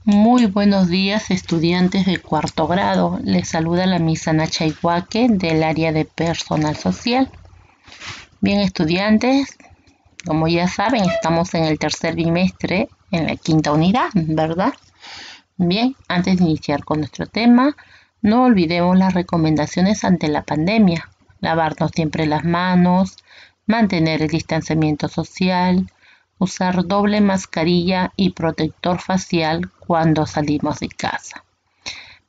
Muy buenos días, estudiantes de cuarto grado. Les saluda la Misa Nacha Iguaque del área de personal social. Bien, estudiantes, como ya saben, estamos en el tercer bimestre, en la quinta unidad, ¿verdad? Bien, antes de iniciar con nuestro tema, no olvidemos las recomendaciones ante la pandemia. Lavarnos siempre las manos, mantener el distanciamiento social, usar doble mascarilla y protector facial cuando salimos de casa.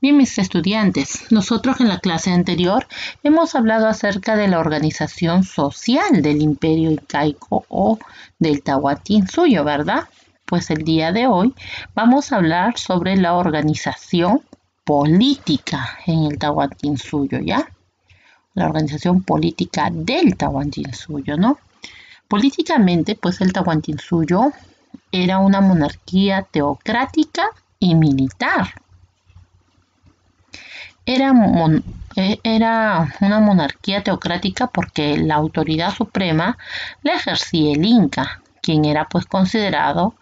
Bien, mis estudiantes, nosotros en la clase anterior hemos hablado acerca de la organización social del Imperio Incaico o del Tahuantinsuyo, ¿verdad? Pues el día de hoy vamos a hablar sobre la organización política en el Tahuantinsuyo, ¿ya? La organización política del Tahuantinsuyo, ¿no? Políticamente, pues el Tahuantinsuyo era una monarquía teocrática y militar. Era una monarquía teocrática porque la autoridad suprema la ejercía el Inca, quien era pues considerado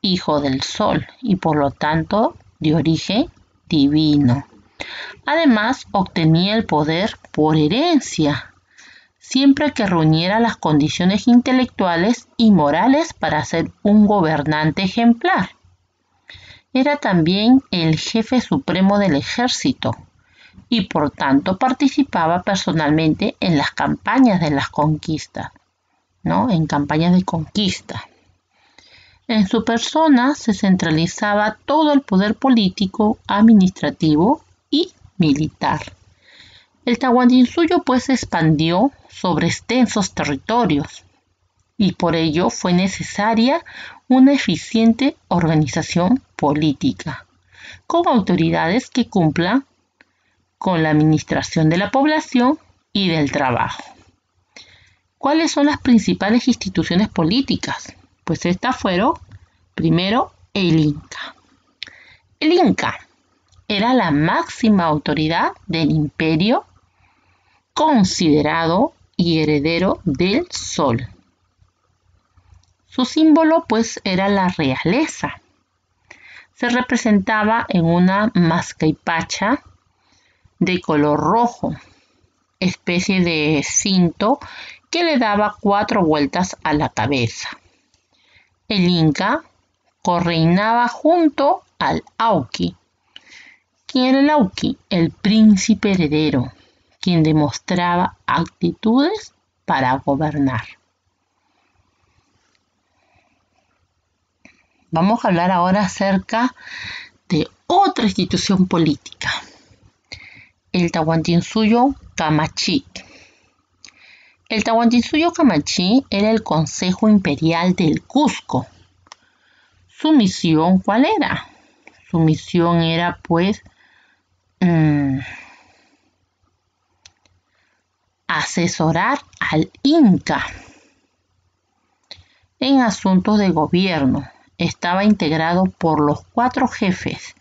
hijo del sol y por lo tanto de origen divino. Además, obtenía el poder por herencia, siempre que reuniera las condiciones intelectuales y morales para ser un gobernante ejemplar. Era también el jefe supremo del ejército y por tanto participaba personalmente en las campañas de las conquistas, ¿no? En campañas de conquista. En su persona se centralizaba todo el poder político, administrativo y militar. El Tahuantinsuyo pues se expandió sobre extensos territorios y por ello fue necesaria una eficiente organización política, con autoridades que cumplan con la administración de la población y del trabajo. ¿Cuáles son las principales instituciones políticas? Pues estas fueron, primero, el Inca. El Inca era la máxima autoridad del imperio, considerado y heredero del sol. Su símbolo pues era la realeza. Se representaba en una mascaipacha de color rojo, especie de cinto que le daba 4 vueltas a la cabeza. El Inca correinaba junto al Auqui. ¿Quién era el Auqui? El príncipe heredero, quien demostraba actitudes para gobernar. Vamos a hablar ahora acerca de otra institución política, el Tahuantinsuyo Camachí. El Tahuantinsuyo Camachí era el Consejo Imperial del Cusco. ¿Su misión cuál era? Su misión era pues asesorar al Inca en asuntos de gobierno. Estaba integrado por los 4 jefes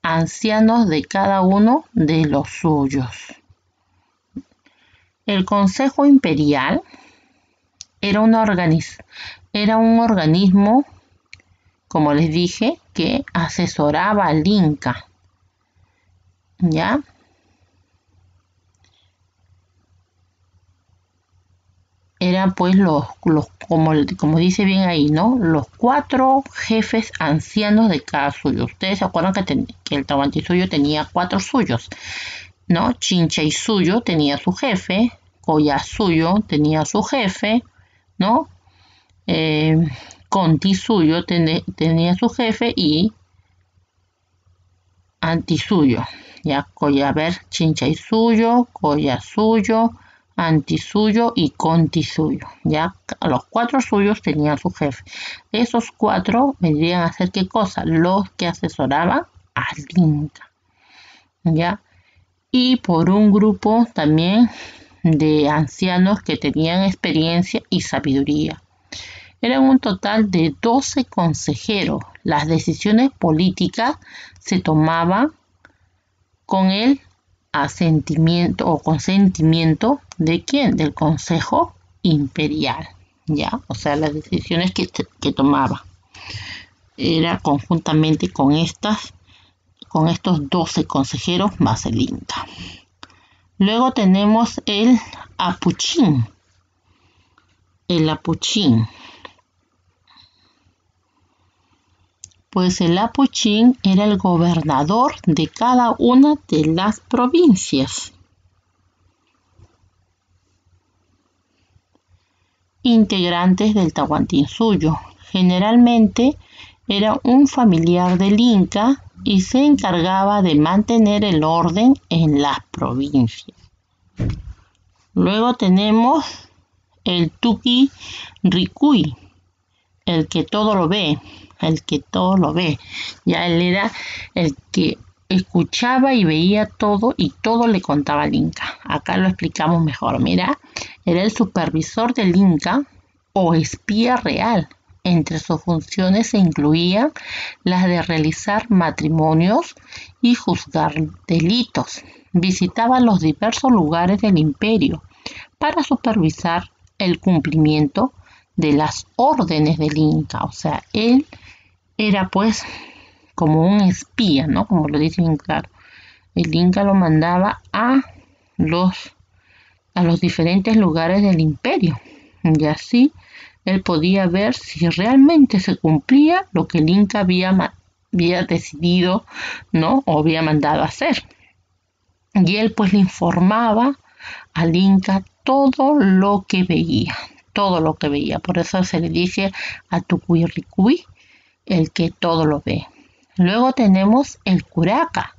ancianos de cada uno de los suyos. El Consejo Imperial era un organismo, como les dije, que asesoraba al Inca, ¿ya? Eran pues como dice bien ahí, ¿no? Los 4 jefes ancianos de cada suyo. Ustedes se acuerdan que el Tahuantinsuyo tenía 4 suyos, ¿no? Chinchaysuyo tenía su jefe, Collasuyo tenía su jefe, ¿no? Contisuyo tenía su jefe y Antisuyo, ¿ya? Chinchaysuyo, Collasuyo, Antisuyo y Contisuyo, ya los 4 suyos tenían su jefe. Esos 4 vendrían a ser ¿qué cosa? Los que asesoraban al Inca, ya. Y por un grupo también de ancianos que tenían experiencia y sabiduría. Eran un total de 12 consejeros. Las decisiones políticas se tomaban con el asentimiento o consentimiento de ¿quién? Del Consejo Imperial, ¿ya? O sea, las decisiones que tomaba. era conjuntamente con estos 12 consejeros más el Inca. Luego tenemos el Apuchín. El Apuchín. Pues el Apuchín era el gobernador de cada una de las provincias, integrantes del Tahuantinsuyo. Generalmente era un familiar del Inca y se encargaba de mantener el orden en las provincias. Luego tenemos el Tuki Ricuy, el que todo lo ve. Ya él era el que escuchaba y veía todo y todo le contaba al Inca. Acá lo explicamos mejor. Mira, era el supervisor del Inca o espía real. Entre sus funciones se incluían las de realizar matrimonios y juzgar delitos. Visitaba los diversos lugares del imperio para supervisar el cumplimiento de las órdenes del Inca. O sea, él era pues como un espía, ¿no? Como lo dice bien claro. El Inca lo mandaba a los diferentes lugares del imperio. Y así él podía ver si realmente se cumplía lo que el Inca había decidido, ¿no? O había mandado a hacer. Y él pues le informaba al Inca todo lo que veía. Por eso se le dice a Tucuirricuy, el que todo lo ve. Luego tenemos el Curaca.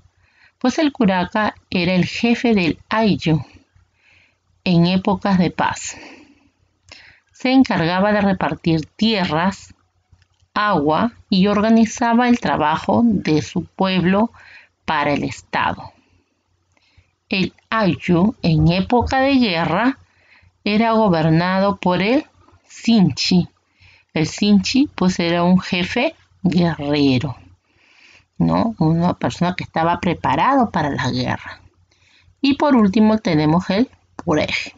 Pues el Curaca era el jefe del Ayllu en épocas de paz. Se encargaba de repartir tierras, agua y organizaba el trabajo de su pueblo para el Estado. El Ayllu en época de guerra era gobernado por el Sinchi. El Sinchi pues era un jefe guerrero, ¿no? Una persona que estaba preparado para la guerra. Y por último tenemos el Purej,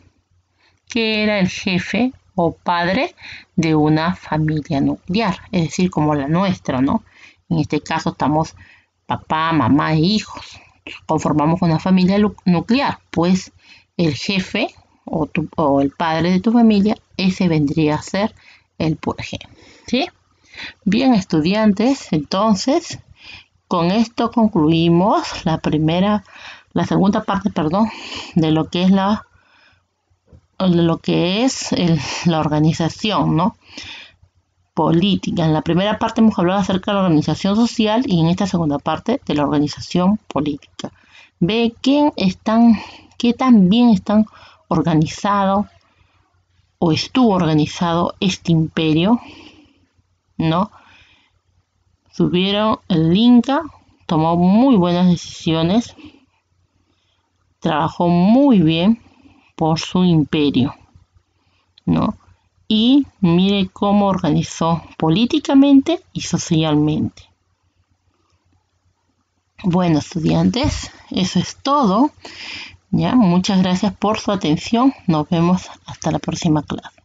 que era el jefe o padre de una familia nuclear, es decir, como la nuestra, ¿no? En este caso estamos papá, mamá e hijos. Conformamos una familia nuclear, pues el jefe o el padre de tu familia, ese vendría a ser el Purej, ¿sí? Bien, estudiantes, entonces con esto concluimos la segunda parte, de lo que es la organización, ¿no? Política. En la primera parte hemos hablado acerca de la organización social y en esta segunda parte de la organización política. Ve qué tan bien están organizados o estuvo organizado este imperio, ¿no? El Inca tomó muy buenas decisiones, trabajó muy bien por su imperio, ¿no? Y mire cómo organizó políticamente y socialmente. Bueno, estudiantes, eso es todo. Ya, muchas gracias por su atención. Nos vemos hasta la próxima clase.